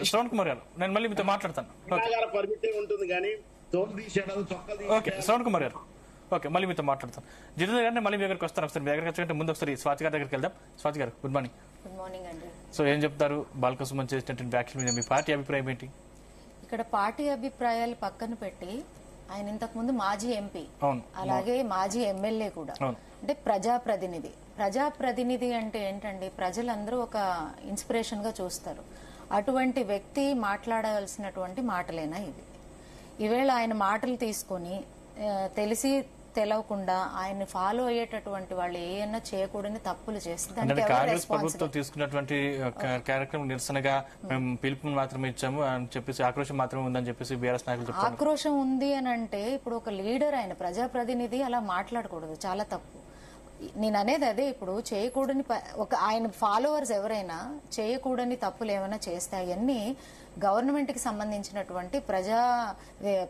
శ్రవణ్ కుమార్ గారు, నేను మళ్ళీ మీతో మాట్లాడతాను. ఓకే శ్రవణ్ కుమార్ గారు, ఓకే మళ్ళీ మీతో మాట్లాడతాను. జితేంద్ర గారిని మళ్ళీ మీ దగ్గరికి వస్తాను. ఒకసారి మీ దగ్గరికి వచ్చే ముందు ఒకసారి స్వాతి గారి దగ్గరికి వెళ్దాం. స్వాతి గారు, గుడ్ మార్నింగ్. గుడ్ మార్నింగ్ అండి. సో ఏం చెప్తారు బాల్క సుమన్ చేసినటువంటి వ్యాఖ్యల మీద మీ పార్టీ అభిప్రాయం ఏంటి? ఇక్కడ పార్టీ అభిప్రాయాలు పక్కన పెట్టి ఆయన ఇంతకు ముందు మాజీ ఎంపీ, అలాగే మాజీ ఎమ్మెల్యే కూడా, అంటే ప్రజాప్రతినిధి అంటే ఏంటండి, ప్రజలందరూ ఒక ఇన్స్పిరేషన్ గా చూస్తారు. అటువంటి వ్యక్తి మాట్లాడాల్సినటువంటి మాటలేనా ఇవి? ఈవేళ ఆయన మాటలు తీసుకొని తెలిసి తెలవకుండా ఆయన ఫాలో అయ్యేటటువంటి వాళ్ళు ఏమైనా చేయకూడని తప్పులు చేస్తే కాంగ్రెస్ ప్రభుత్వం తీసుకున్నటువంటి కార్యక్రమం నిరసనగా మేము పిలుపుని మాత్రమే ఇచ్చాము అని చెప్పేసి ఆక్రోశం మాత్రమే ఉందని చెప్పేసి బీఆర్ఎస్ నాయకులు చెప్తారు. ఆక్రోశం ఉంది అని అంటే ఇప్పుడు ఒక లీడర్, ఆయన ప్రజాప్రతినిధి అలా మాట్లాడకూడదు, చాలా తప్పు. నేను అనేది అదే, ఇప్పుడు చేయకూడని ఒక ఆయన ఫాలోవర్స్ ఎవరైనా చేయకూడని తప్పులు ఏమైనా చేస్తే అవన్నీ గవర్నమెంట్ కి సంబంధించినటువంటి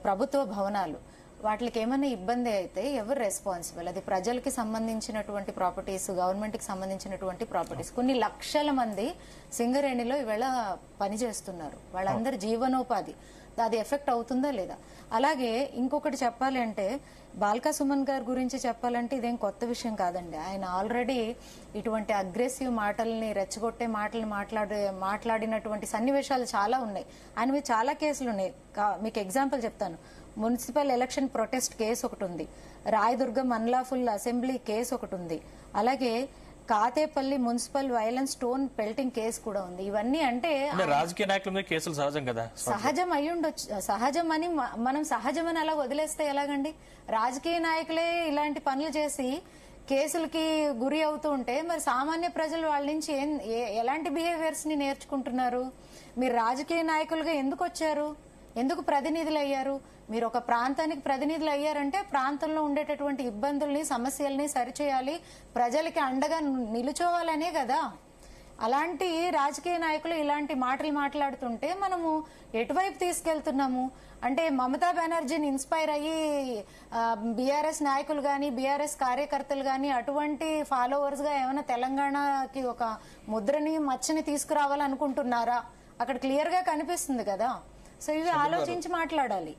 ప్రభుత్వ భవనాలు, వాటికి ఏమైనా ఇబ్బంది అయితే ఎవరు రెస్పాన్సిబుల్? అది ప్రజలకి సంబంధించినటువంటి ప్రాపర్టీస్, గవర్నమెంట్ కి సంబంధించినటువంటి ప్రాపర్టీస్. కొన్ని లక్షల మంది సింగరేణిలో ఈవేళ పనిచేస్తున్నారు, వాళ్ళందరి జీవనోపాధి, అది ఎఫెక్ట్ అవుతుందా లేదా? అలాగే ఇంకొకటి చెప్పాలి అంటే, బాల్కా సుమన్ గారి గురించి చెప్పాలంటే ఇదేం కొత్త విషయం కాదండి. ఆయన ఆల్రెడీ ఇటువంటి అగ్రెసివ్ మాటల్ని, రెచ్చగొట్టే మాటలు మాట్లాడినటువంటి సన్నివేశాలు చాలా ఉన్నాయి. ఆయన మీద చాలా కేసులు ఉన్నాయి. మీకు ఎగ్జాంపుల్ చెప్తాను. మున్సిపల్ ఎలక్షన్ ప్రొటెస్ట్ కేసు ఒకటి ఉంది, రాయదుర్గం అన్లాఫుల్ అసెంబ్లీ కేసు ఒకటి ఉంది, అలాగే Kathepalli municipal violence stone pelting case కూడా ఉంది. ఇవన్నీ అంటే రాజకీయ నాయకుల మీద కేసులు సహజం కదా, సహజం అయి ఉండొచ్చు. సహజమని మనం సహజమని అలా వదిలేస్తే ఎలాగండి? రాజకీయ నాయకులే ఇలాంటి పనులు చేసి కేసులకి గురి అవుతూ ఉంటే మరి సామాన్య ప్రజలు వాళ్ళ నుంచి ఎలాంటి బిహేవియర్స్ ని నేర్చుకుంటున్నారు? మీరు రాజకీయ నాయకులుగా ఎందుకు వచ్చారు? ఎందుకు ప్రతినిధులు అయ్యారు? మీరు ఒక ప్రాంతానికి ప్రతినిధులు అయ్యారంటే ప్రాంతంలో ఉండేటటువంటి ఇబ్బందుల్ని, సమస్యల్ని సరిచేయాలి, ప్రజలకి అండగా నిలుచోవాలనే కదా. అలాంటి రాజకీయ నాయకులు ఇలాంటి మాటలు మాట్లాడుతుంటే మనము ఎటువైపు తీసుకెళ్తున్నాము అంటే, మమతా బెనర్జీని ఇన్స్పైర్ అయ్యి బీఆర్ఎస్ నాయకులు గాని, బీఆర్ఎస్ కార్యకర్తలు గాని అటువంటి ఫాలోవర్స్ గా ఏమైనా తెలంగాణకి ఒక ముద్రని, మచ్చని తీసుకురావాలనుకుంటున్నారా? అక్కడ క్లియర్ గా కనిపిస్తుంది కదా. సో ఇవి ఆలోచించి మాట్లాడాలి.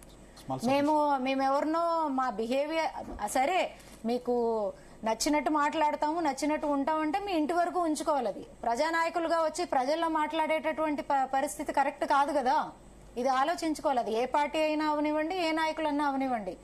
మేమెవరినో మా బిహేవియర్ సరే, మీకు నచ్చినట్టు మాట్లాడతాము, నచ్చినట్టు ఉంటామంటే మీ ఇంటి వరకు ఉంచుకోవాలి. అది ప్రజానాయకులుగా వచ్చి ప్రజల్లో మాట్లాడేటటువంటి పరిస్థితి కరెక్ట్ కాదు కదా. ఇది ఆలోచించుకోవాలి. అది ఏ పార్టీ అయినా అవనివ్వండి, ఏ నాయకులన్నా అవనివ్వండి.